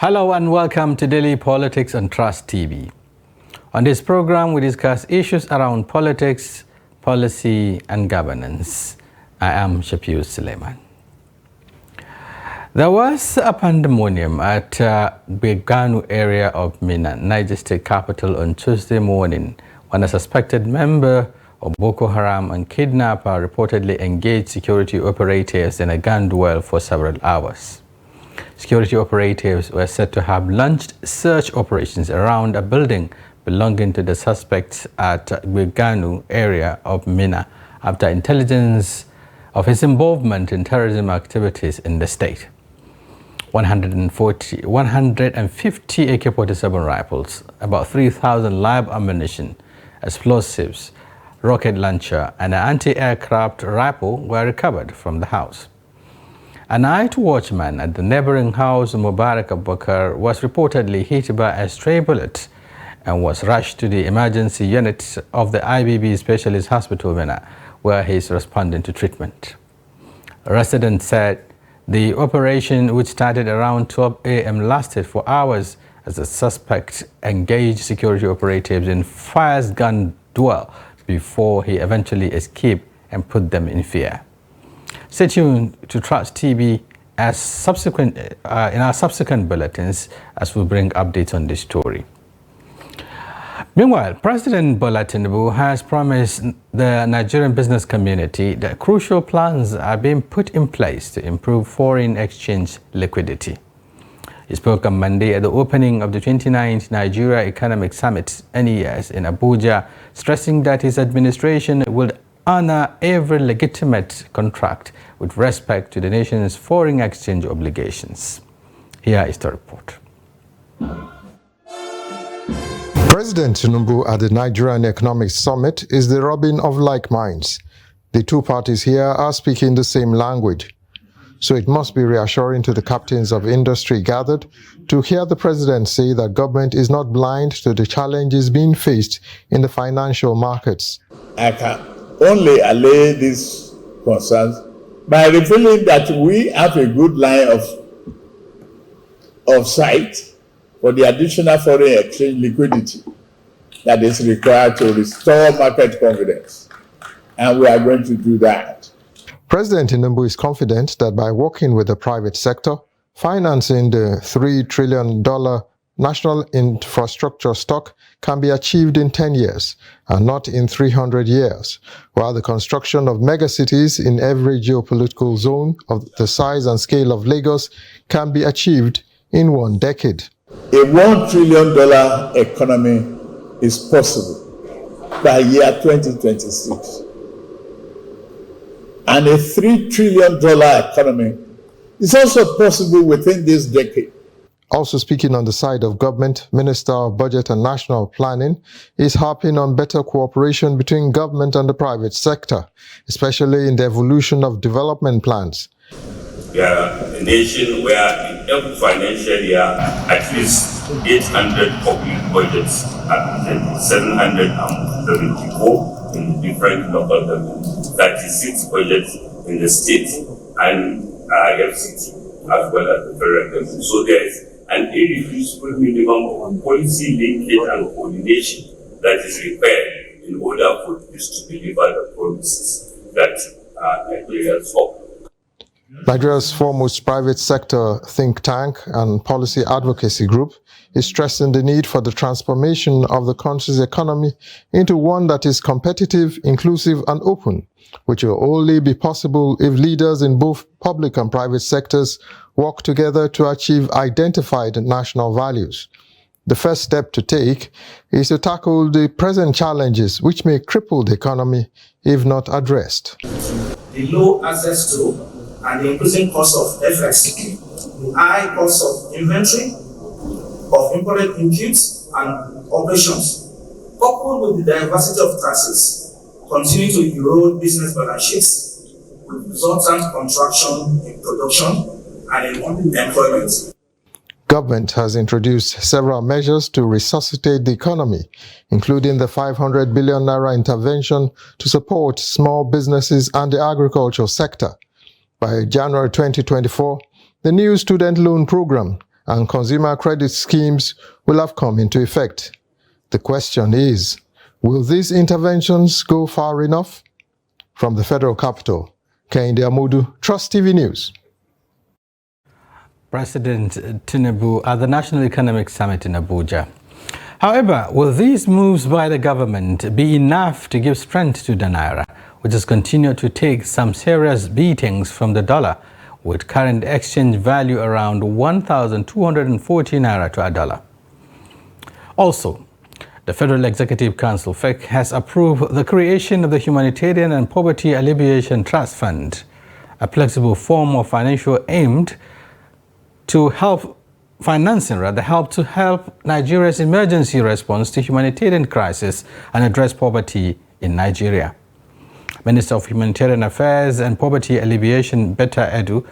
Hello and welcome to Daily Politics on Trust TV. On this program, we discuss issues around politics, policy, and governance. I am Shafiu Suleiman. There was a pandemonium at Beganu area of Minna, Niger State capital, on Tuesday morning when a suspected member of Boko Haram and kidnapper reportedly engaged security operatives in a gun duel for several hours. Security operatives were said to have launched search operations around a building belonging to the suspects at Beganu area of Minna after intelligence of his involvement in terrorism activities in the state. 150 AK-47 rifles, about 3,000 live ammunition, explosives, rocket launcher, and an anti-aircraft rifle were recovered from the house. A night watchman at the neighboring house, Mubarak Abubakar, was reportedly hit by a stray bullet and was rushed to the emergency unit of the IBB Specialist Hospital, Minna, where he is responding to treatment. Residents said the operation, which started around 12 a.m., lasted for hours as the suspect engaged security operatives in fierce gun duel before he eventually escaped and put them in fear. Stay tuned to Trust TV in our subsequent bulletins as we bring updates on this story. Meanwhile, President Bola Tinubu has promised the Nigerian business community that crucial plans are being put in place to improve foreign exchange liquidity. He spoke on Monday at the opening of the 29th Nigeria Economic Summit, NES, in Abuja, stressing that his administration will honor every legitimate contract with respect to the nation's foreign exchange obligations. Here is the report. President Tinubu at the Nigerian Economic Summit is the Robin of like minds. The two parties here are speaking the same language. So it must be reassuring to the captains of industry gathered to hear the president say that government is not blind to the challenges being faced in the financial markets. I can only allay these concerns by revealing that we have a good line of sight for the additional foreign exchange liquidity that is required to restore market confidence. And we are going to do that. President Tinubu is confident that by working with the private sector, financing the $3 trillion national infrastructure stock can be achieved in 10 years and not in 300 years, while the construction of megacities in every geopolitical zone of the size and scale of Lagos can be achieved in 1 decade. A $1 trillion economy is possible by year 2026. And a $3 trillion economy is also possible within this decade. Also speaking on the side of government, Minister of Budget and National Planning is harping on better cooperation between government and the private sector, especially in the evolution of development plans. We are a nation where in every financial year, at least 800 public budgets are presented, 774 in different local governments, 36 budgets in the state, and FCT, as well as the federal government. So there is an irreducible minimum of policy linkage and coordination that is required in order for this to deliver the promises that Nigerians hope. Nigeria's foremost private sector think tank and policy advocacy group is stressing the need for the transformation of the country's economy into one that is competitive, inclusive, and open, which will only be possible if leaders in both public and private sectors work together to achieve identified national values. The first step to take is to tackle the present challenges which may cripple the economy if not addressed. The low access to and the increasing cost of FX, the high cost of inventory, of imported inputs and operations, coupled with the diversity of taxes, continue to erode business balance sheets with resultant contraction in production and in employment. Government has introduced several measures to resuscitate the economy, including the 500 billion naira intervention to support small businesses and the agricultural sector. By January 2024, the new student loan program and consumer credit schemes will have come into effect. The question is, will these interventions go far enough? From the Federal Capital, Kehinde Amodu, Trust TV News. President Tinubu at the National Economic Summit in Abuja. However, will these moves by the government be enough to give strength to the NAIRA, which has continued to take some serious beatings from the dollar, with current exchange value around 1,240 Naira to a dollar? Also, the Federal Executive Council, FEC, has approved the creation of the Humanitarian and Poverty Alleviation Trust Fund, a flexible form of financial aimed to help Nigeria's emergency response to humanitarian crisis and address poverty in Nigeria. Minister of Humanitarian Affairs and Poverty Alleviation, Betta Edu,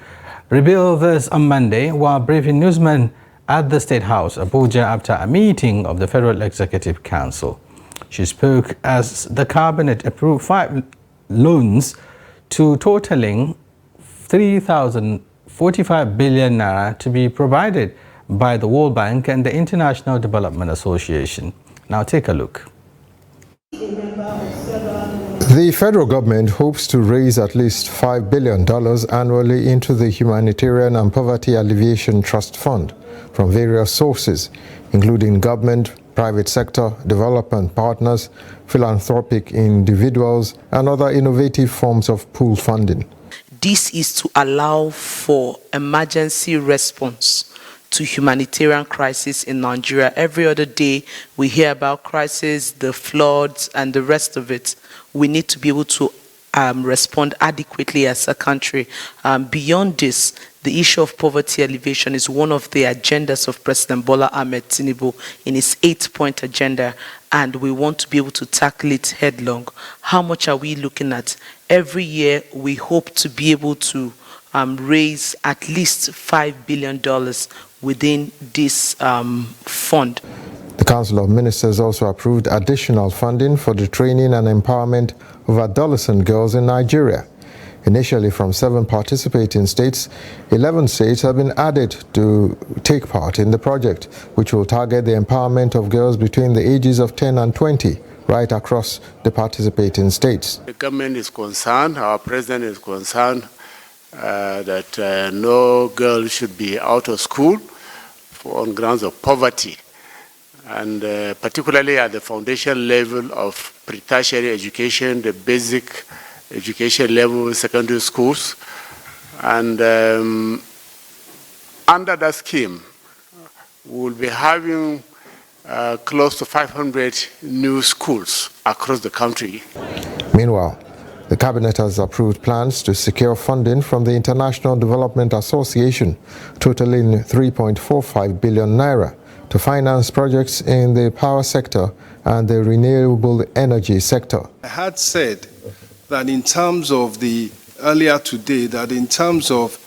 revealed this on Monday while briefing newsmen at the State House, Abuja, after a meeting of the Federal Executive Council. She spoke as the Cabinet approved 5 loans to totaling 3,045 billion naira to be provided by the World Bank and the International Development Association. Now take a look. The federal government hopes to raise at least $5 billion annually into the Humanitarian and Poverty Alleviation Trust Fund from various sources, including government, private sector, development partners, philanthropic individuals, and other innovative forms of pool funding. This is to allow for emergency response to humanitarian crisis in Nigeria. Every other day we hear about crisis, the floods, and the rest of it. We need to be able to respond adequately as a country. Beyond this, the issue of poverty alleviation is one of the agendas of President Bola Ahmed Tinubu in his 8-point agenda, and we want to be able to tackle it headlong. How much are we looking at? Every year, we hope to be able to raise at least $5 billion within this fund. The Council of Ministers also approved additional funding for the training and empowerment of adolescent girls in Nigeria. Initially from 7 participating states, 11 states have been added to take part in the project, which will target the empowerment of girls between the ages of 10 and 20, right across the participating states. The government is concerned, our president is concerned that no girl should be out of school on grounds of poverty, and particularly at the foundation level of pre-tertiary education, the basic education level, secondary schools. And under that scheme, we'll be having close to 500 new schools across the country. Meanwhile, the Cabinet has approved plans to secure funding from the International Development Association, totaling 3.45 billion naira, to finance projects in the power sector and the renewable energy sector. I had said that in terms of the, earlier today, that in terms of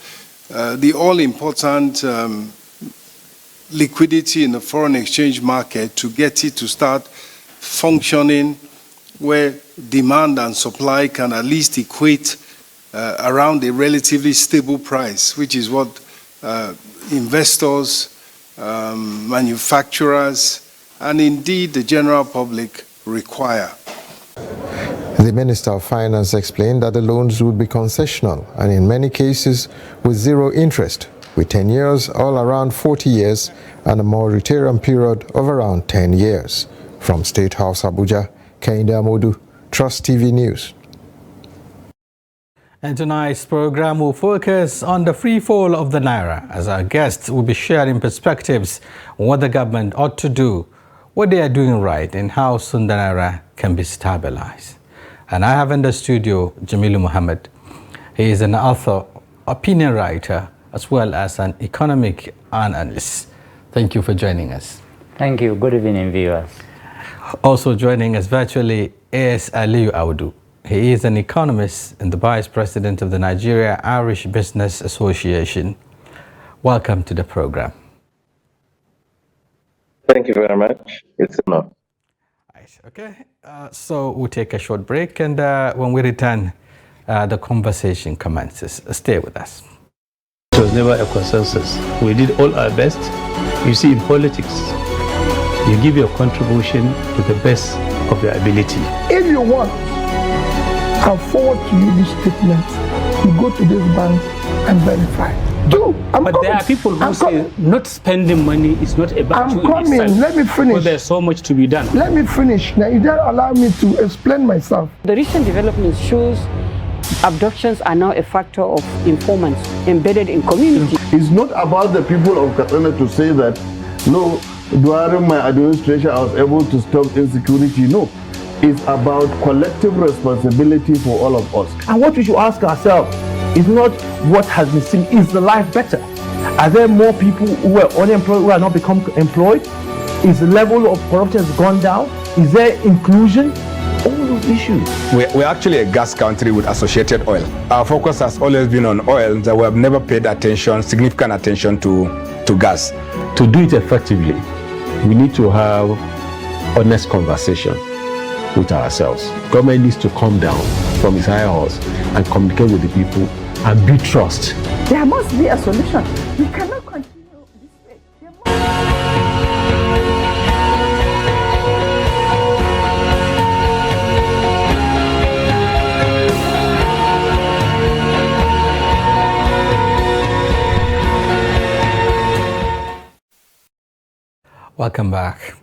the all-important liquidity in the foreign exchange market, to get it to start functioning where demand and supply can at least equate around a relatively stable price, which is what investors, manufacturers, and indeed the general public require. The Minister of Finance explained that the loans would be concessional and in many cases with zero interest, with 10 years all around 40 years and a moratorium period of around 10 years. From State House, Abuja, Kehinde Amodu, Trust TV News. And tonight's program will focus on the free fall of the Naira, as our guests will be sharing perspectives on what the government ought to do, what they are doing right, and how soon the Naira can be stabilized. And I have in the studio Jamilu Muhammad. He is an author, opinion writer, as well as an economic analyst. Thank you for joining us. Thank you. Good evening, viewers. Also joining us virtually is Aliyu Audu. He is an economist and the vice president of the Nigeria Irish Business Association. Welcome to the program. Thank you very much. It's an honor. Okay, so we'll take a short break, and when we return, the conversation commences. Stay with us. was never a consensus. We did all our best. You see, in politics, you give your contribution to the best of your ability. If you want, I'll forward to you this statement. You go to this bank and verify. But there are people who say not spending money is not a virtue in itself. Let me finish. But there's so much to be done. Let me finish. Now, you don't allow me to explain myself. The recent development shows abductions are now a factor of informants embedded in community. It's not about the people of Katsina to say that, no, during my administration I was able to stop insecurity. No, it's about collective responsibility for all of us. And what we should ask ourselves is not what has been seen, is the life better? Are there more people who are unemployed who are not become employed? Is the level of corruption has gone down? Is there inclusion? All those issues. We're actually a gas country with associated oil. Our focus has always been on oil, that we have never paid significant attention to gas. To do it effectively, we need to have honest conversation with ourselves. Government needs to come down from its high horse and communicate with the people and build trust. There must be a solution. We cannot continue this way. Welcome back.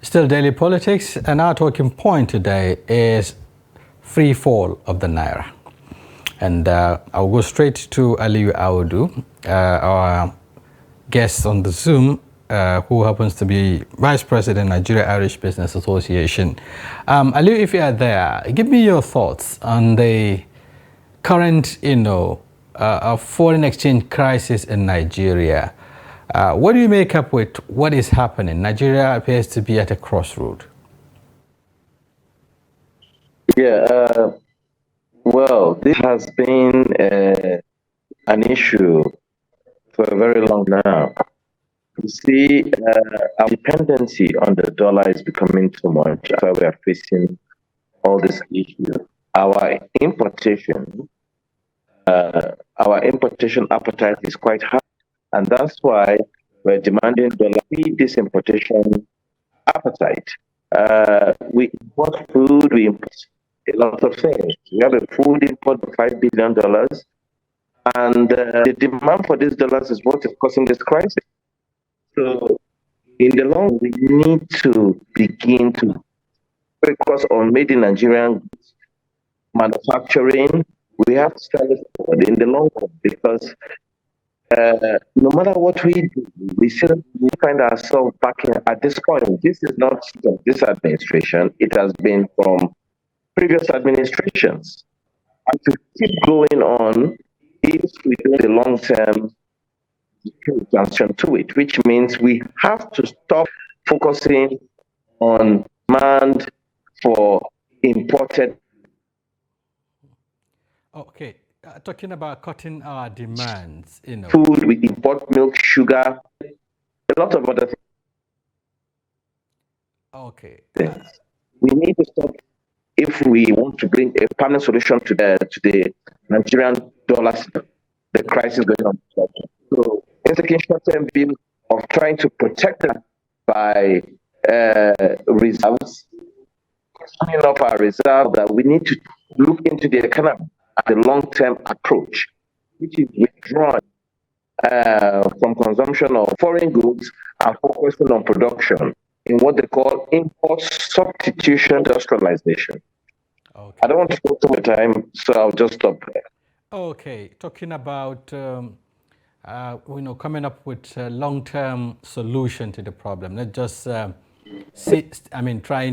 Still daily politics, and our talking point today is free fall of the Naira. And I'll go straight to Aliyu Audu, our guest on the Zoom, who happens to be Vice President, Nigeria Irish Business Association. Aliyu, if you are there, give me your thoughts on the current, foreign exchange crisis in Nigeria. What do you make up with what is happening? Nigeria appears to be at a crossroad. Yeah, well, this has been an issue for a very long now. You see, our dependency on the dollar is becoming too much. That's why we are facing all these issues. Our importation appetite is quite high. And that's why we're demanding dollar feed this importation appetite. We import food, we import a lot of things. We have a food import of $5 billion, and the demand for these dollars is what is causing this crisis. So, in the long run, we need to begin to focus on made in Nigerian goods, manufacturing. We have to start forward in the long run, because no matter what we do, we still find ourselves back at this point. This is not from this administration, it has been from previous administrations. And to keep going on, if we do the long-term transition to it, which means we have to stop focusing on demand for imported. Okay. Talking about cutting our demands, food, we import milk, sugar, a lot of other things. Okay. We need to stop if we want to bring a permanent solution to the Nigerian dollar system, the crisis going on. So, it's taking short-term view of trying to protect them by reserves, summing up our reserve, that we need to look into the economy. The long-term approach, which is withdrawn from consumption of foreign goods and focusing on production in what they call import substitution industrialization. Okay. I don't want to go too much time, so I'll just stop there. Okay, talking about coming up with a long-term solution to the problem, not just trying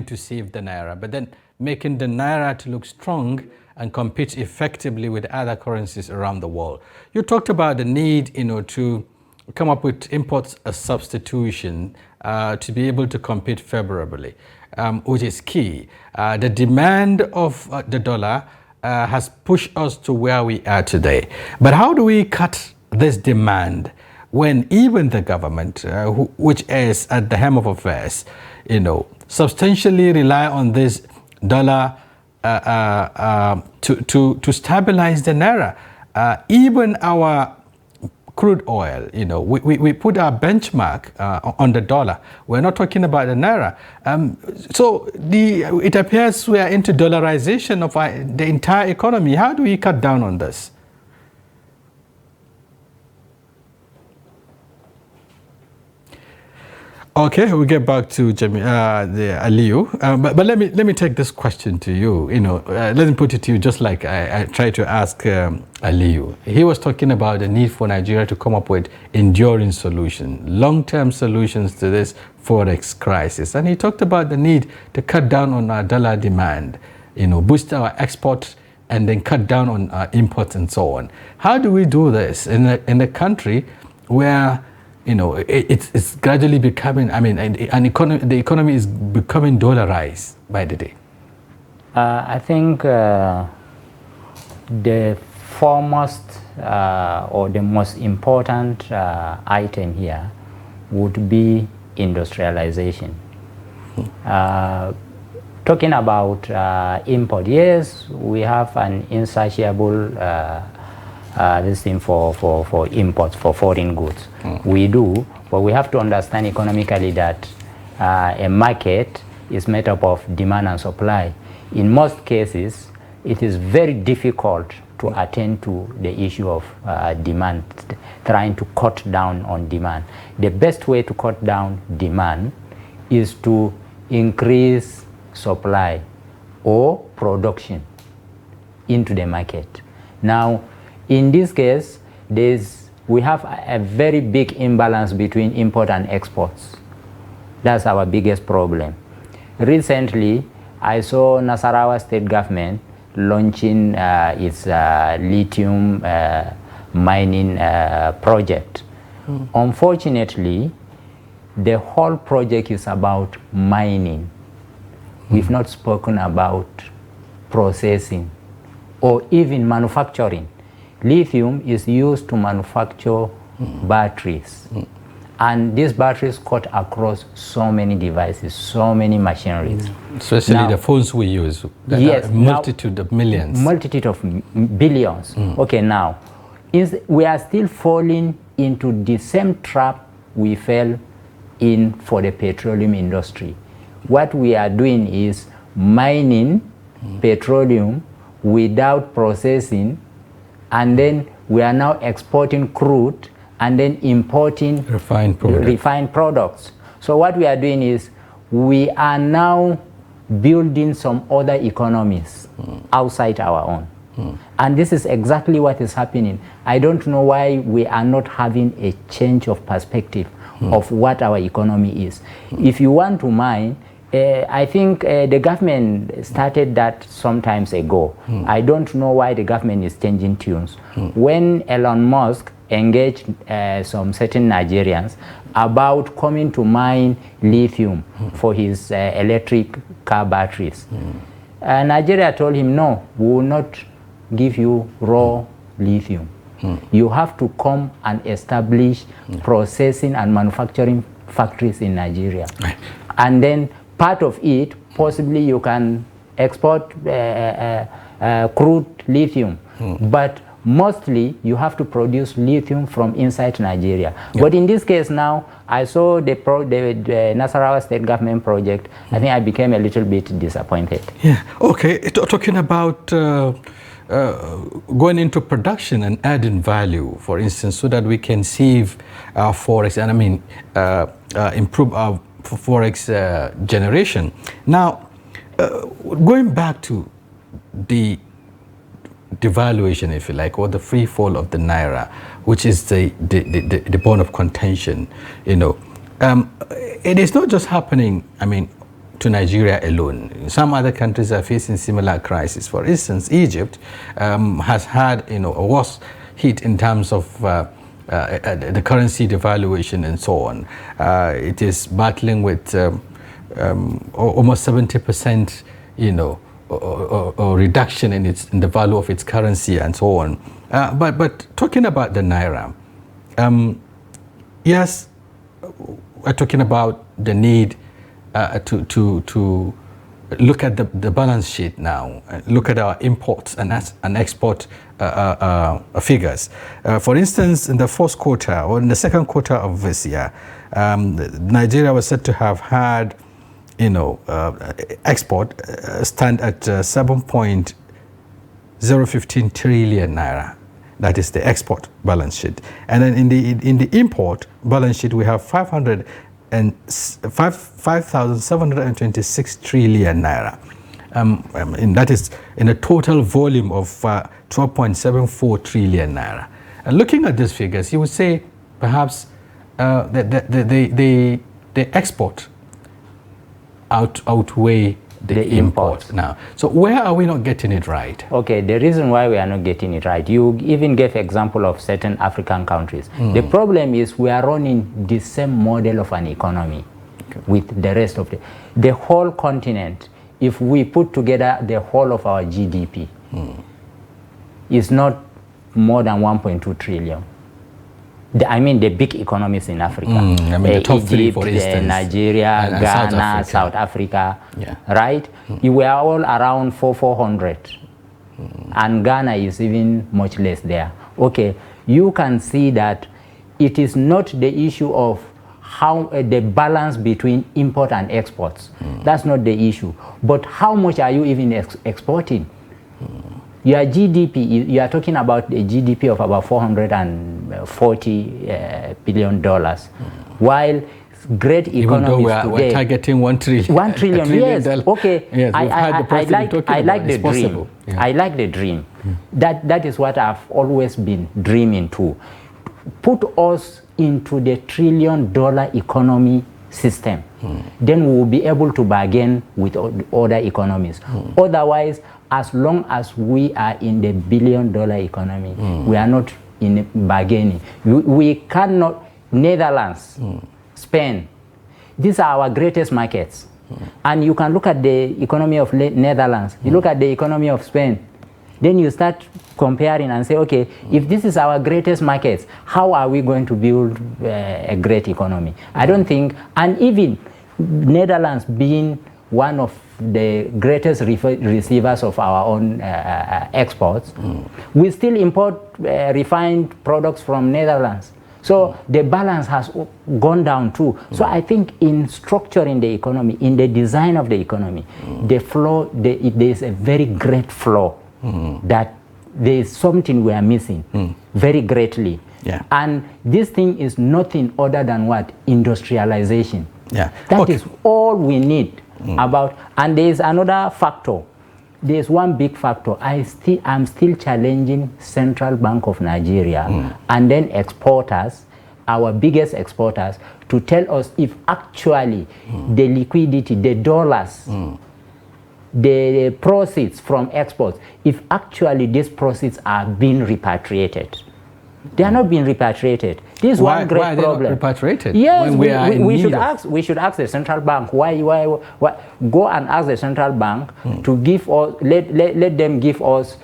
to save the Naira, but then making the Naira to look strong and compete effectively with other currencies around the world. You talked about the need, to come up with import substitution to be able to compete favorably, which is key. The demand of the dollar has pushed us to where we are today. But how do we cut this demand when even the government, which is at the helm of affairs, substantially rely on this dollar to stabilize the Naira? Even our crude oil, we put our benchmark on the dollar. We're not talking about the naira. So it appears we are into dollarization of the entire economy. How do we cut down on this? Okay, we'll get back to Aliyu, but let me take this question to you. Let me put it to you just like I tried to ask Aliyu. He was talking about the need for Nigeria to come up with enduring solutions, long-term solutions to this forex crisis, and he talked about the need to cut down on our dollar demand, boost our exports, and then cut down on our imports and so on. How do we do this in a country where it's gradually becoming, the economy is becoming dollarized by the day? I think the foremost or the most important item here would be industrialization. Talking about import, yes, we have an insatiable this thing for imports, for foreign goods. We do, but we have to understand economically that a market is made up of demand and supply. In most cases, it is very difficult to attend to the issue of demand, trying to cut down on demand. The best way to cut down demand is to increase supply or production into the market. Now, in this case, we have a very big imbalance between import and exports. That's our biggest problem. Recently, I saw Nasarawa state government launching its lithium mining project. Unfortunately, the whole project is about mining. We've not spoken about processing or even manufacturing. Lithium is used to manufacture batteries. And these batteries cut across so many devices, so many machineries. Especially now, the phones we use. Yes. Multitude of millions. Multitude of billions. Okay, now, we are still falling into the same trap we fell in for the petroleum industry. What we are doing is mining petroleum without processing, and then we are now exporting crude and then importing refined products. So what we are doing is we are now building some other economies outside our own. And this is exactly what is happening. I don't know why we are not having a change of perspective of what our economy is. If you want to mine, I think the government started that some times ago. I don't know why the government is changing tunes. When Elon Musk engaged some certain Nigerians about coming to mine lithium for his electric car batteries, Nigeria told him, no, we will not give you raw lithium. You have to come and establish processing and manufacturing factories in Nigeria. And then part of it, possibly you can export crude lithium, but mostly you have to produce lithium from inside Nigeria. But in this case now, I saw the Nasarawa state government project. I think I became a little bit disappointed. Yeah, okay, talking about going into production and adding value, for instance, so that we can save our forex and improve our forex generation. Now, going back to the devaluation, if you like, or the free fall of the naira, which is the bone of contention, it is not just happening, to Nigeria alone. Some other countries are facing similar crises. For instance, Egypt has had a worse hit in terms of the currency devaluation and so on. It is battling with almost 70%, or reduction in the value of its currency and so on. But talking about the naira, yes, we're talking about the need to look at the balance sheet now, look at our imports and export figures. For instance, in the first quarter or in the second quarter of this year, Nigeria was said to have had, export stand at 7.015 trillion naira. That is the export balance sheet. And then in the import balance sheet, we have 5,726 trillion naira. And that is in a total volume of 12.74 trillion naira. And looking at these figures, you would say perhaps the export outweigh the import now. So where are we not getting it right? Okay, the reason why we are not getting it right, you even gave example of certain African countries. The problem is we are running the same model of an economy with the rest of the whole continent. If we put together the whole of our GDP, is not more than 1.2 trillion. I mean the big economies in Africa. I mean the top Egypt, three, for instance. Nigeria, and Ghana, South Africa, right? We are all around 400. And Ghana is even much less there. Okay, you can see that it is not the issue of how the balance between import and exports. That's not the issue. But how much are you even exporting? Your GDP, you are talking about a GDP of about $440 billion, while great economies today. We're targeting 1 trillion. 1 trillion, yes. Okay, yes, I like the dream. Yeah. I like the dream. That is what I've always been dreaming too. Put us into the $1 trillion economy system. Then we will be able to bargain with other economies. Otherwise, as long as we are in the $1 billion economy, we are not in bargaining. We cannot, Netherlands, Spain, these are our greatest markets. And you can look at the economy of Netherlands, you look at the economy of Spain, then you start comparing and say, okay, if this is our greatest markets, how are we going to build a great economy? I don't think, and even Netherlands being one of the greatest receivers of our own exports, we still import refined products from Netherlands. So the balance has gone down too. So I think in structuring the economy, in the design of the economy, the flaw, there is a very great flaw that there is something we are missing very greatly. And this thing is nothing other than what? Industrialization. That is all we need about. And there is another factor. There is one big factor. I'm still challenging Central Bank of Nigeria and then exporters, our biggest exporters, to tell us if actually the liquidity, the dollars, the proceeds from exports, if actually these proceeds are being repatriated. They are not being repatriated. This is one great problem. Why are they not repatriated? Yes, we should ask the central bank. Why? Go and ask the central bank to give us, let them give us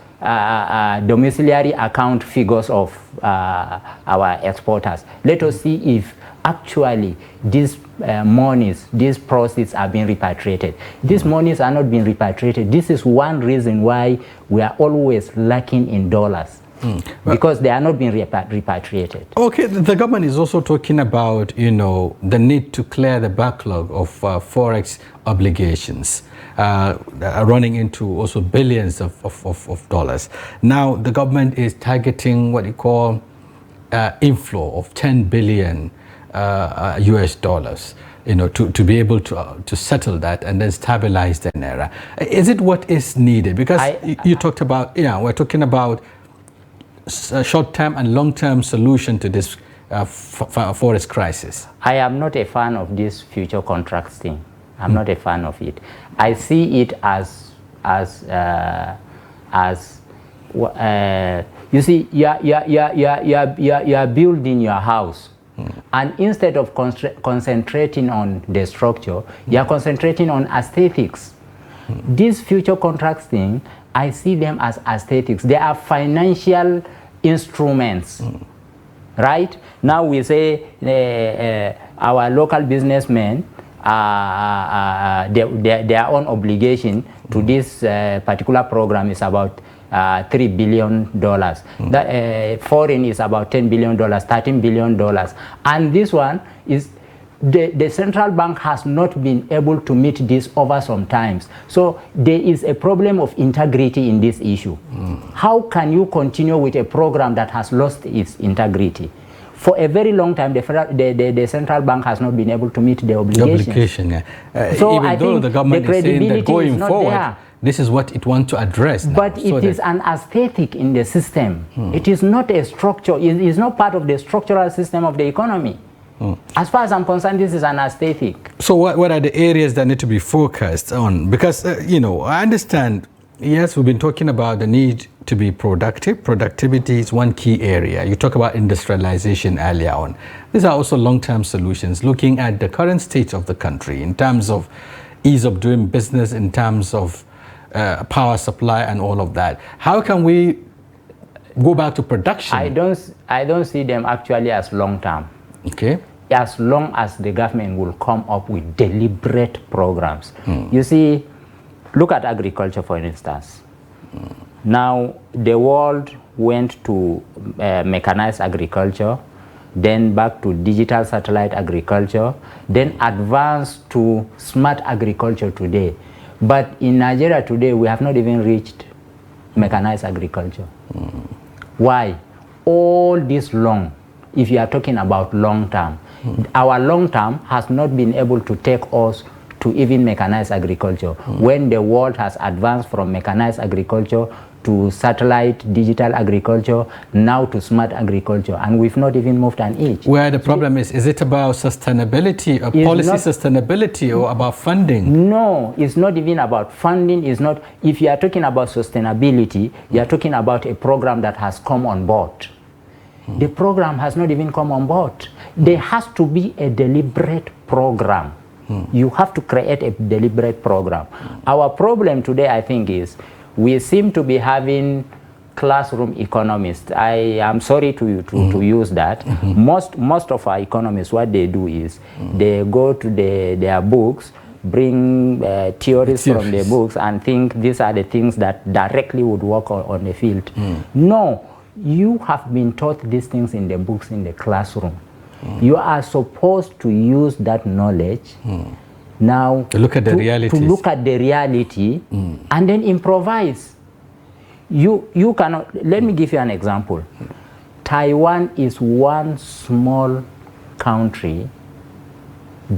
domiciliary account figures of our exporters. Let us see if actually these monies, these proceeds are being repatriated. These monies are not being repatriated. This is one reason why we are always lacking in dollars. Because they are not being repatriated. Okay, the government is also talking about, the need to clear the backlog of forex obligations, running into also billions of dollars. Now, the government is targeting what you call inflow of 10 billion US dollars, to be able to settle that and then stabilize the NAIRA. Is it what is needed? Because you talked about, we're talking about short-term and long-term solution to this forest crisis. I am not a fan of this future contracts thing. I'm not a fan of it. I see it as you see, you are building your house, and instead of concentrating on the structure, you are concentrating on aesthetics. This future contracts thing, I see them as aesthetics. They are financial instruments, right? Now we say our local businessmen their own obligation to this particular program is about $3 billion. Foreign is about $10 billion, $13 billion. And this one is, the central bank has not been able to meet this over some times. So there is a problem of integrity in this issue. How can you continue with a program that has lost its integrity? For a very long time, the central bank has not been able to meet the obligation. So even though the government is saying that going forward, this is what it wants to address now. But it is an aesthetic in the system. It is not a structure. It is not part of the structural system of the economy. As far as I'm concerned, this is an aesthetic. So what are the areas that need to be focused on? Because, you know, I understand, yes, we've been talking about the need to be productive. Productivity is one key area. You talk about industrialization earlier on. These are also long-term solutions, looking at the current state of the country in terms of ease of doing business, in terms of power supply and all of that. How can we go back to production? I don't see them actually as long-term. Okay. As long as the government will come up with deliberate programs. You see, look at agriculture, for instance. Now, the world went to mechanized agriculture, then back to digital satellite agriculture, then advanced to smart agriculture today. But in Nigeria today, we have not even reached mechanized agriculture. Why? All this long, if you are talking about long term, our long term has not been able to take us to even mechanized agriculture. When the world has advanced from mechanized agriculture to satellite digital agriculture, now to smart agriculture, and we've not even moved an inch. Where the problem is it about sustainability, or policy sustainability, or about funding? No, it's not even about funding. It's not. If you are talking about sustainability, you are talking about a program that has come on board. The program has not even come on board. There has to be a deliberate program. You have to create a deliberate program. Our problem today, I think, is we seem to be having classroom economists. I am sorry to use that. Most of our economists, what they do is they go to their books, bring theories from the books, and think these are the things that directly would work on the field. No, you have been taught these things in the books in the classroom. You are supposed to use that knowledge now to look at the reality, and then improvise. You cannot. Let me give you an example. Taiwan is one small country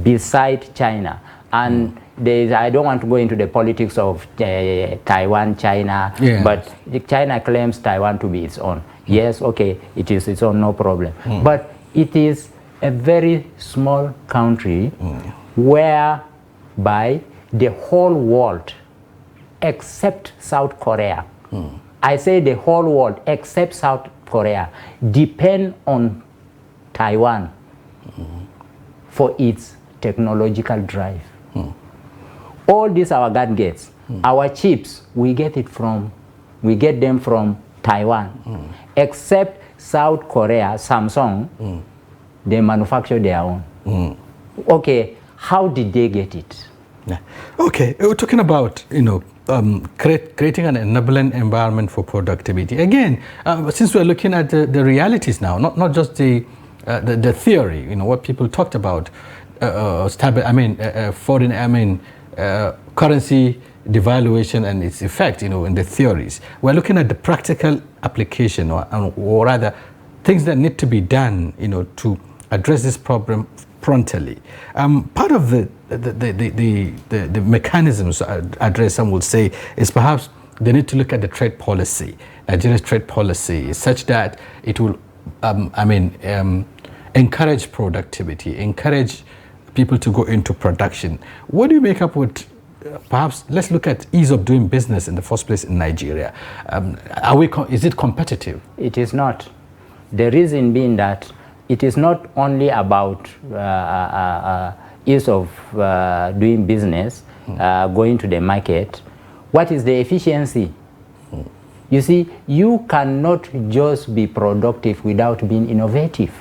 beside China, and I don't want to go into the politics of Taiwan, China, but China claims Taiwan to be its own. Yes, okay, it is its own, no problem. But it is a very small country whereby the whole world, except South Korea, I say the whole world except South Korea, depend on Taiwan for its technological drive. All these our gadgets, our chips, we get them from Taiwan. Except South Korea, Samsung, they manufacture their own. Okay, how did they get it? Okay, we're talking about, you know, creating an enabling environment for productivity. Again, since we're looking at the realities now, not just the theory, you know, what people talked about, currency devaluation and its effect, you know, in the theories. We're looking at the practical application, or rather, things that need to be done, you know, to address this problem promptly. Part of the mechanisms addressed, some would say, is perhaps they need to look at the trade policy, Nigeria's trade policy, such that it will, encourage productivity, encourage people to go into production. What do you make up with? Perhaps let's look at ease of doing business in the first place in Nigeria. Is it competitive? It is not. The reason being that it is not only about ease of doing business, going to the market. What is the efficiency? You see, you cannot just be productive without being innovative.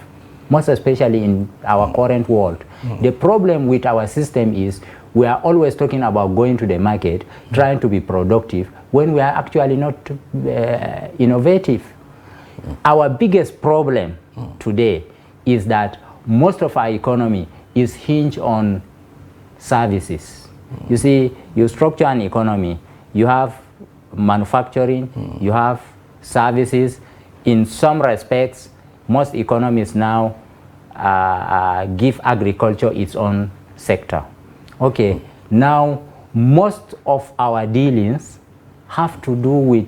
most especially in our current world. The problem with our system is we are always talking about going to the market, trying to be productive, when we are actually not innovative. Our biggest problem today is that most of our economy is hinged on services. You see, you structure an economy, you have manufacturing, you have services. In some respects, most economies now give agriculture its own sector. Okay, now most of our dealings have to do with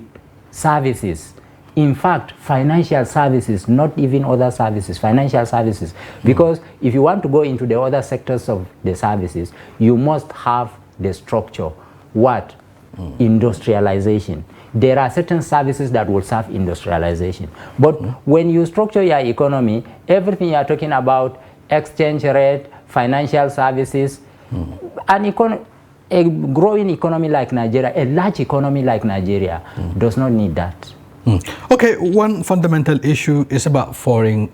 services. In fact, financial services, not even other services, financial services. Because if you want to go into the other sectors of the services, you must have the structure. What? Industrialization. There are certain services that will serve industrialization. But when you structure your economy, everything you are talking about, exchange rate, financial services, a growing economy like Nigeria, a large economy like Nigeria, does not need that. Okay, one fundamental issue is about foreign,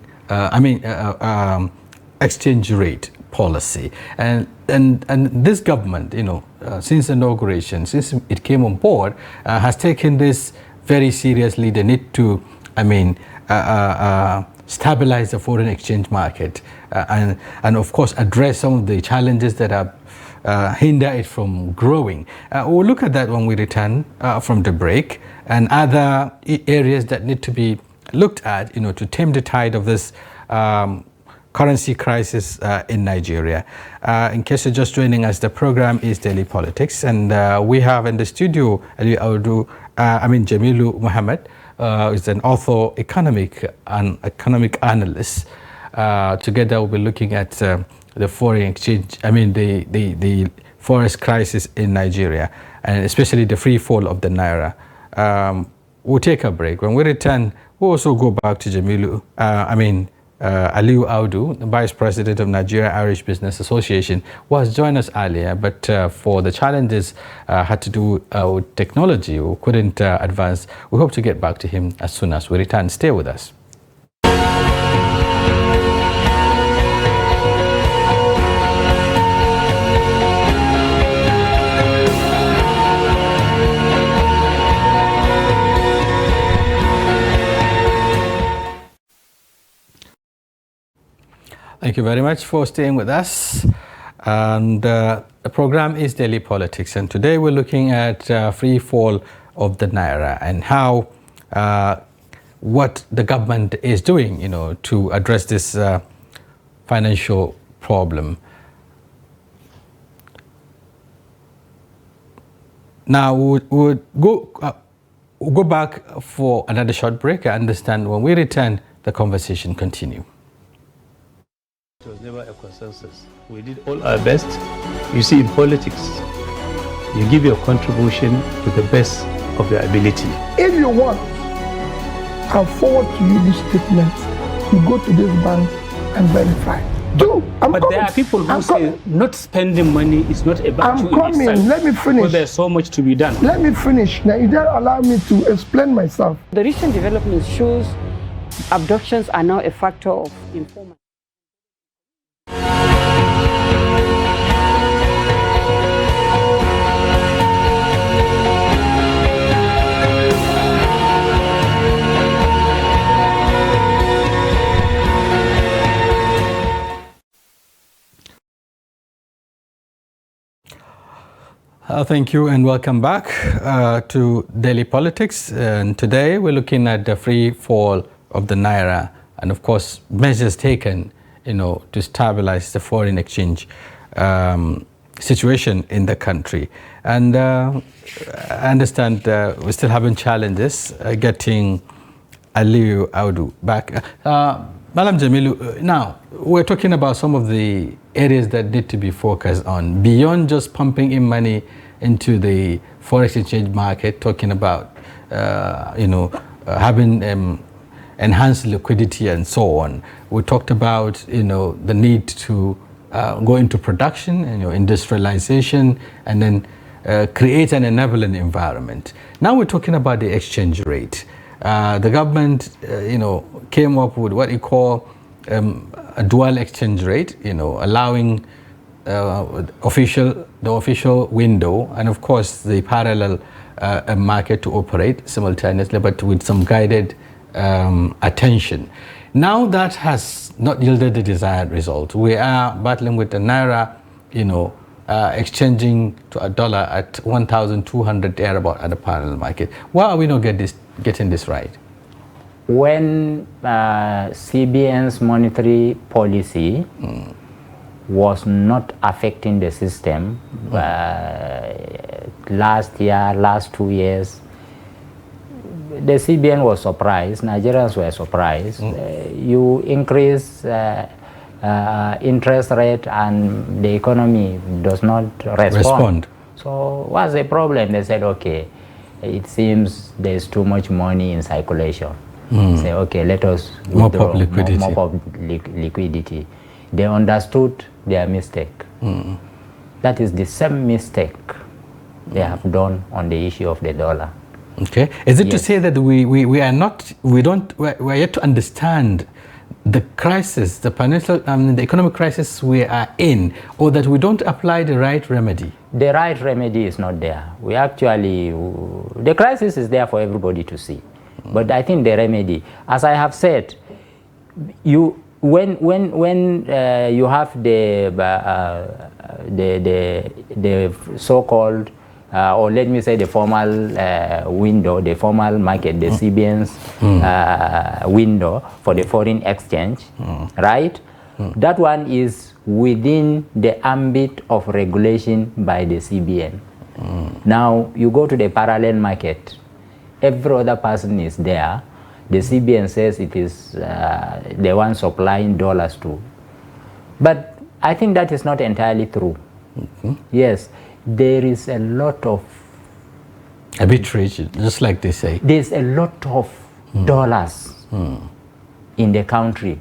exchange rate policy, and this government, since inauguration, since it came on board, has taken this very seriously. They need to, stabilize the foreign exchange market, and of course address some of the challenges that are hinder it from growing. We'll look at that when we return from the break, and other areas that need to be looked at, to tame the tide of this currency crisis in Nigeria. In case you're just joining us, the program is Daily Politics, and we have in the studio Jamilu Muhammad, is an author, economic analyst. Together we'll be looking at the foreign exchange, the forex crisis in Nigeria, and especially the free fall of the Naira. We'll take a break. When we return, we'll also go back to Jamilu, Aliu Audu, the Vice President of Nigeria Irish Business Association, who has joined us earlier, but for the challenges had to do with technology, we couldn't advance. We hope to get back to him as soon as we return. Stay with us. Thank you very much for staying with us. And the program is Daily Politics, and today we're looking at free fall of the Naira and how what the government is doing, to address this financial problem. Now we'll go back for another short break. I understand when we return, the conversation continue. It was never a consensus. We did all our best. You see, in politics, you give your contribution to the best of your ability. If you want, I'll forward to you this statement. You go to this bank and verify. But there are people who say not spending money is not about you. I'm coming. Let me finish. Because there's so much to be done. Let me finish. Now, you don't allow me to explain myself. The recent development shows abductions are now a factor of informants. Thank you and welcome back to Daily Politics. And today we're looking at the free fall of the Naira and of course measures taken, to stabilize the foreign exchange situation in the country. And I understand we're still having challenges getting Aliu Audu back. Madam Jamilu, now we're talking about some of the areas that need to be focused on beyond just pumping in money into the forex exchange market, talking about having enhanced liquidity and so on. We talked about the need to go into production and industrialization, and then create an enabling environment. Now we're talking about the exchange rate. The government, came up with what you call a dual exchange rate, allowing the official window and of course the parallel market to operate simultaneously, but with some guided attention. Now that has not yielded the desired result. We are battling with the Naira, exchanging to a dollar at 1,200 thereabout at the parallel market. Why are we not getting this right? When CBN's monetary policy was not affecting the system last year, last 2 years, the CBN was surprised, Nigerians were surprised. You increase interest rate and the economy does not respond. So what's the problem? They said, okay, it seems there's too much money in circulation. Say, okay, let us mop up liquidity. Mop up liquidity. They understood their mistake. That is the same mistake they have done on the issue of the dollar. Okay, is it to say that we are yet to understand the crisis, the financial, the economic crisis we are in, or that we don't apply the right remedy? The right remedy is not there. We actually, the crisis is there for everybody to see. But I think the remedy, as I have said, when you have the so-called or let me say the formal window, the formal market, the CBN's window for the foreign exchange, right? That one is within the ambit of regulation by the CBN. Now, you go to the parallel market, every other person is there. The CBN says it is the one supplying dollars to. But I think that is not entirely true. Yes, there is a lot of arbitrage, just like they say. There's a lot of dollars in the country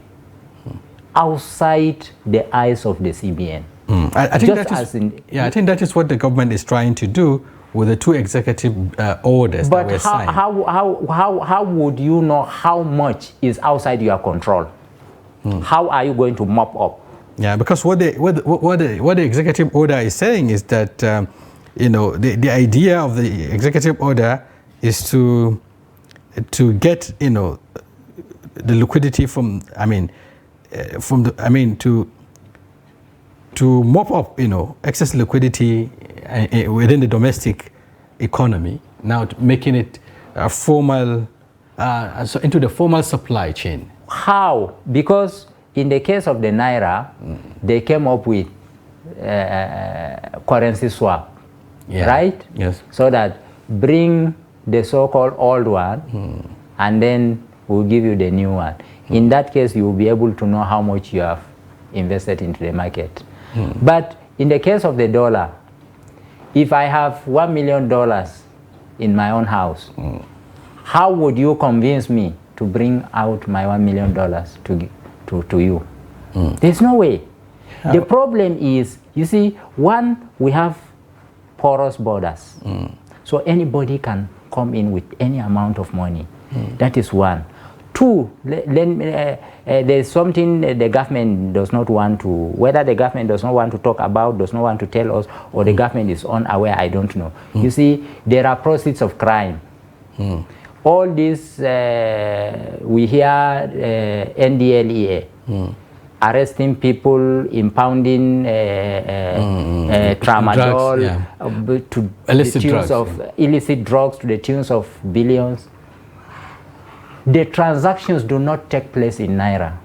outside the eyes of the CBN. I think that is what the government is trying to do with the two executive orders that were signed. But how would you know how much is outside your control? How are you going to mop up? Yeah, because what the executive order is saying is that the idea of the executive order is to get the liquidity to mop up excess liquidity within the domestic economy, now making it a formal into the formal supply chain. How? Because in the case of the Naira, they came up with currency swap, right? Yes. So that bring the so-called old one and then we'll give you the new one. In that case, you will be able to know how much you have invested into the market. But in the case of the dollar, if I have $1 million in my own house, how would you convince me to bring out my $1 million to you? There's no way. The problem is, you see, one, we have porous borders. So anybody can come in with any amount of money. That is one. Two, there's something the government does not want to, whether the government does not want to talk about, does not want to tell us, or the government is unaware, I don't know. You see, there are proceeds of crime. All this, we hear NDLEA arresting people, impounding tramadol, drugs, to illicit the tunes drugs, of illicit drugs to the tunes of billions. The transactions do not take place in Naira.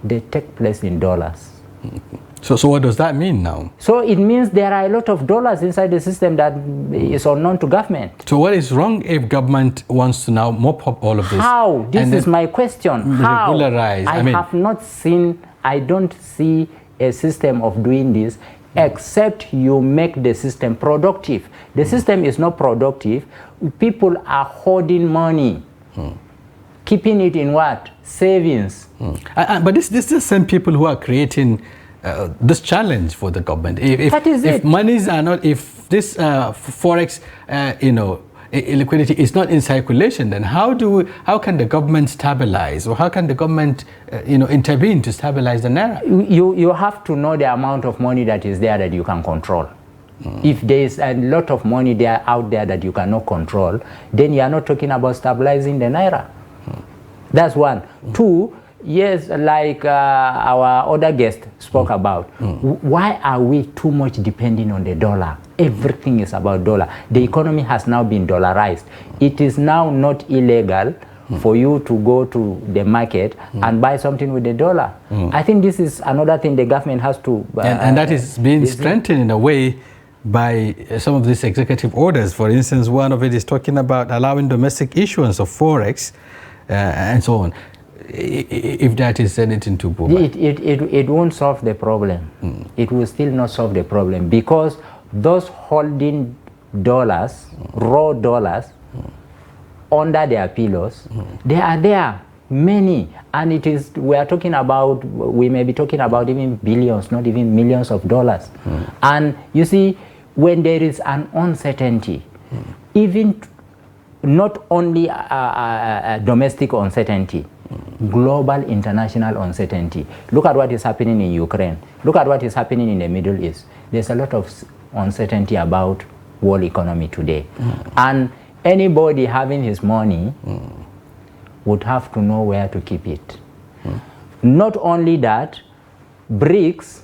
They take place in dollars. So what does that mean now? So it means there are a lot of dollars inside the system that is unknown to government. So what is wrong if government wants to now mop up all of this? How? This is my question. How? Regularize. I have not seen, I don't see a system of doing this except you make the system productive. The system is not productive. People are hoarding money. Keeping it in what? Savings. But this is the same people who are creating this challenge for the government. If monies are not, if this forex, liquidity is not in circulation, then how can the government stabilize, or how can the government intervene to stabilize the naira? You have to know the amount of money that is there that you can control. If there is a lot of money there out there that you cannot control, then you are not talking about stabilizing the naira. That's one. Two, yes, like our other guest spoke about, why are we too much depending on the dollar? Everything is about dollar. The economy has now been dollarized. It is now not illegal for you to go to the market and buy something with the dollar. I think this is another thing the government has to... and that is being strengthened in a way by some of these executive orders. For instance, one of it is talking about allowing domestic issuance of forex and so on. If that is anything to go back. It won't solve the problem. It will still not solve the problem, because those holding dollars, raw dollars, under their pillows, they are there, many, and we may be talking about even billions, not even millions of dollars. And you see, when there is an uncertainty, even not only domestic uncertainty, global international uncertainty. Look at what is happening in Ukraine. Look at what is happening in the Middle East. There's a lot of uncertainty about world economy today. And anybody having his money would have to know where to keep it. Not only that, BRICS,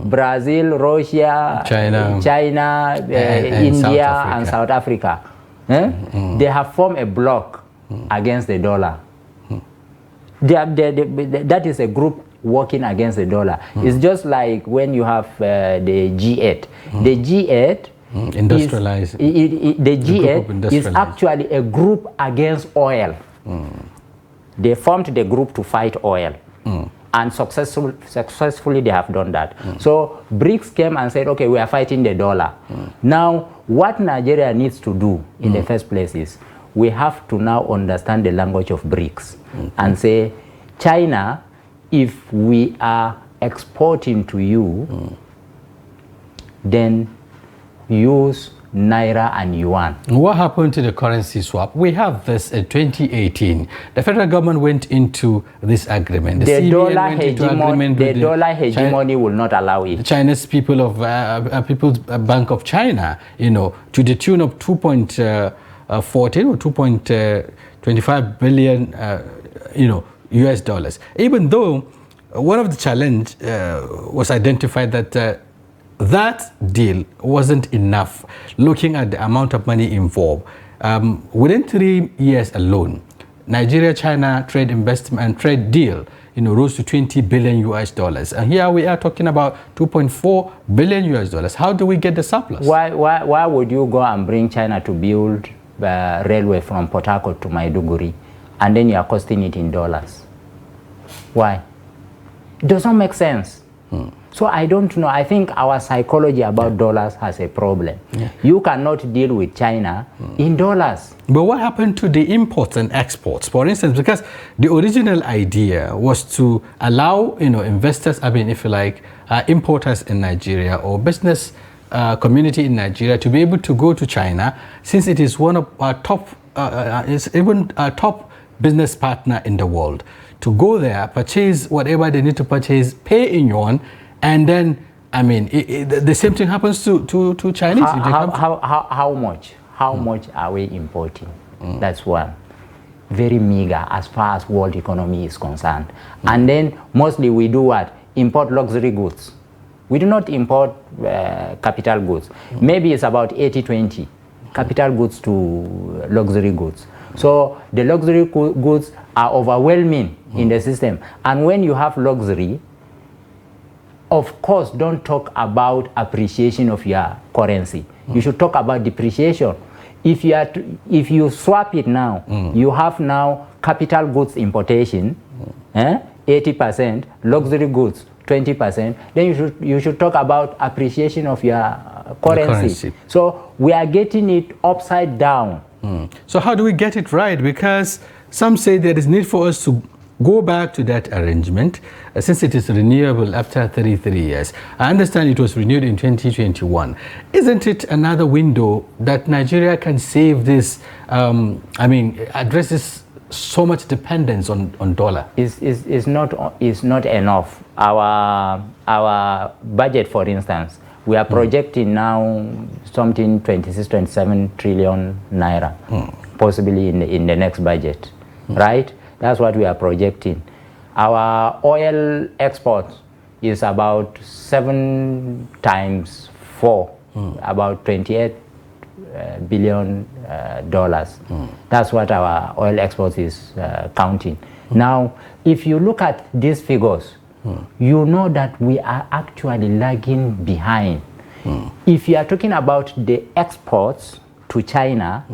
Brazil, Russia, China, India, and South Africa, they have formed a bloc against the dollar. That is a group working against the dollar. It's just like when you have the G8. The G8 industrialized. The G8 is actually a group against oil. They formed the group to fight oil. And successfully they have done that. So BRICS came and said, okay, we are fighting the dollar. Now, what Nigeria needs to do in the first place is, we have to now understand the language of BRICS and say, China, if we are exporting to you, then use NAIRA and yuan. What happened to the currency swap? We have this in 2018. The federal government went into this agreement. The dollar hegemony will not allow it. The Chinese people of People's Bank of China, to the tune of 2.14 or 2.25 billion, US dollars. Even though one of the challenge was identified that that deal wasn't enough, looking at the amount of money involved. Within 3 years alone, Nigeria-China trade investment and trade deal rose to 20 billion US dollars. And here we are talking about 2.4 billion US dollars. How do we get the surplus? Why would you go and bring China to build railway from Port Harcourt to Maiduguri, and then you are costing it in dollars? Why? It does not make sense. So I don't know. I think our psychology about dollars has a problem. You cannot deal with China in dollars. But what happened to the imports and exports? For instance, because the original idea was to allow investors, if you like, importers in Nigeria or business community in Nigeria to be able to go to China, since it is one of our top, it's even our top business partner in the world, to go there, purchase whatever they need to purchase, pay in yuan, and then, the same thing happens to Chinese. How much are we importing? That's one. Very meager as far as world economy is concerned. And then mostly we do what? Import luxury goods. We do not import capital goods. Maybe it's about 80-20, capital goods to luxury goods. So the luxury goods are overwhelming in the system. And when you have luxury, of course, don't talk about appreciation of your currency. You should talk about depreciation. If you swap it now, you have now capital goods importation, 80%, luxury goods 20%. Then you should talk about appreciation of your currency. So we are getting it upside down. So how do we get it right? Because some say there is need for us to go back to that arrangement, since it is renewable after 33 years. I understand it was renewed in 2021. Isn't it another window that Nigeria can save this, addresses so much dependence on dollar? Is not enough. Our budget, for instance, we are projecting now something 26, 27 trillion naira, possibly in the next budget, right? That's what we are projecting. Our oil export is about 7 times 4, about $28 billion. That's what our oil export is counting. Now, if you look at these figures, you know that we are actually lagging behind. If you are talking about the exports to China,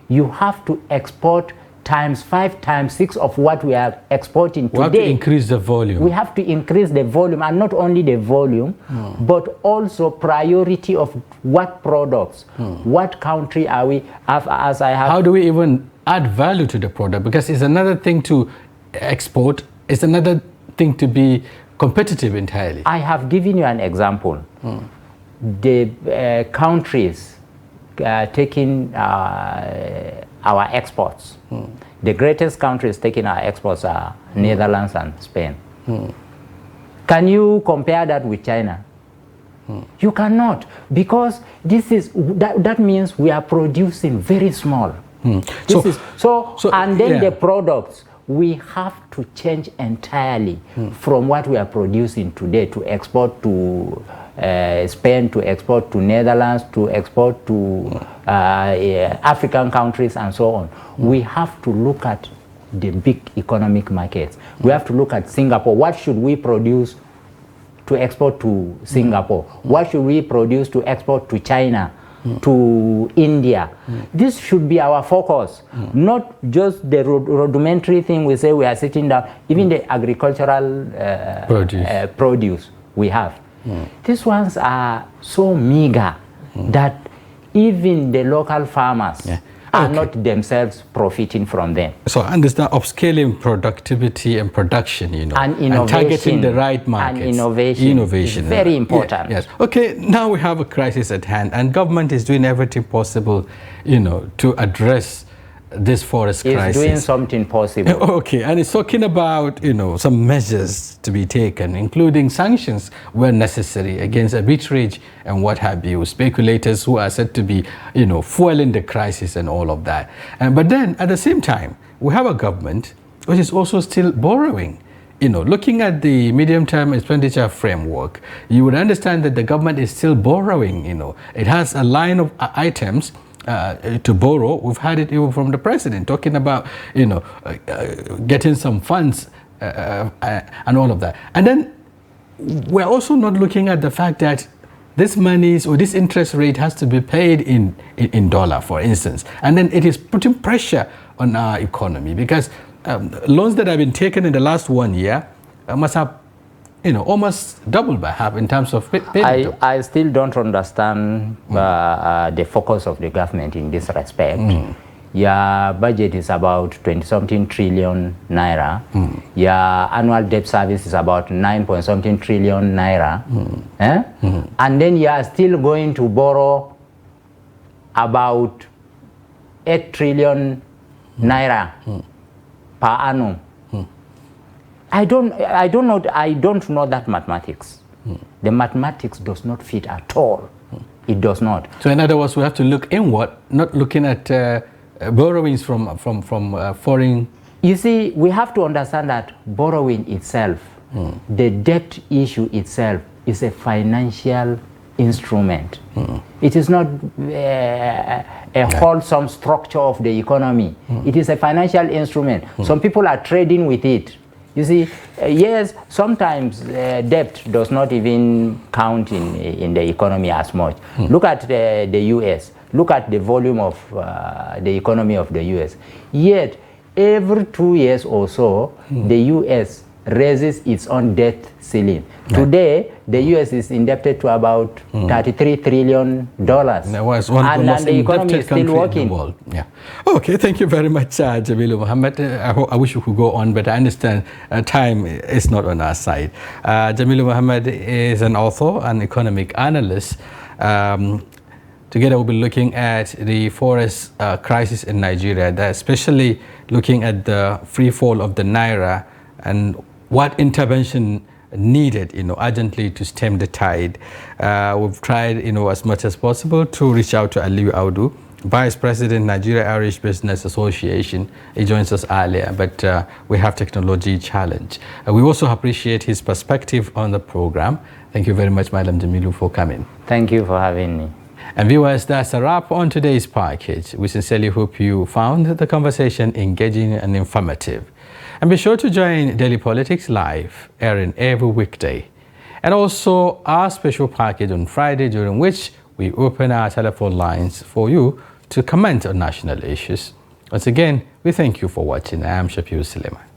you have to export times 5, times 6 of what we are exporting today. We have to increase the volume. We have to increase the volume, and not only the volume, but also priority of what products, what country are we, as I have. How do we even add value to the product? Because it's another thing to export, it's another thing to be competitive entirely. I have given you an example. The countries taking our exports, the greatest countries taking our exports are Netherlands and Spain. Can you compare that with China? You cannot, because that means we are producing very small. And then the products, we have to change entirely from what we are producing today to export to Spain, to export to Netherlands, to export to African countries and so on. We have to look at the big economic markets. We have to look at Singapore. What should we produce to export to Singapore? What should we produce to export to China, to India? This should be our focus, not just the rudimentary thing we say we are sitting down, even the agricultural produce we have. These ones are so meager that even the local farmers are not themselves profiting from them. So I understand upscaling productivity and production, and innovation, and targeting the right markets. And innovation is very important. Yes. Okay, now we have a crisis at hand, and government is doing everything possible, to address this forest crisis. It's doing something possible. Okay, and it's talking about, some measures to be taken, including sanctions where necessary against arbitrage and what have you, speculators who are said to be, fueling the crisis and all of that. But then, at the same time, we have a government which is also still borrowing. Looking at the medium-term expenditure framework, you would understand that the government is still borrowing. It has a line of items to borrow. We've had it even from the president talking about, getting some funds and all of that. And then we're also not looking at the fact that this monies or this interest rate has to be paid in dollar, for instance. And then it is putting pressure on our economy because loans that have been taken in the last 1 year must have almost doubled by half in terms of payment. I still don't understand the focus of the government in this respect. Your budget is about 20-something trillion naira. Your annual debt service is about 9-point-something trillion naira. And then you are still going to borrow about 8 trillion naira per annum. I don't know that mathematics. The mathematics does not fit at all. It does not. So in other words, we have to look inward, not looking at borrowings from foreign. You see, we have to understand that borrowing itself, the debt issue itself, is a financial instrument. It is not a wholesome structure of the economy. It is a financial instrument. Some people are trading with it. You see, yes, sometimes debt does not even count in the economy as much. Look at the US. Look at the volume of the economy of the US. Yet, every 2 years or so, the US raises its own debt ceiling. Today, the U.S. is indebted to about $33 trillion. That was one of the most the economy indebted is still country working. in the world. Yeah. Okay, thank you very much, Jamilu Mohammed. I wish we could go on, but I understand time is not on our side. Jamilu Mohammed is an author and economic analyst. Together we'll be looking at the forest crisis in Nigeria, especially looking at the free fall of the NAIRA and what intervention needed, urgently to stem the tide. We've tried, as much as possible to reach out to Aliyu Audu, Vice President, Nigeria Irish Business Association. He joins us earlier, but we have technology challenge. We also appreciate his perspective on the program. Thank you very much, Madam Jamilu, for coming. Thank you for having me. And viewers, that's a wrap on today's package. We sincerely hope you found the conversation engaging and informative. And be sure to join Daily Politics Live, airing every weekday. And also our special package on Friday, during which we open our telephone lines for you to comment on national issues. Once again, we thank you for watching. I am Shafiu Suleiman.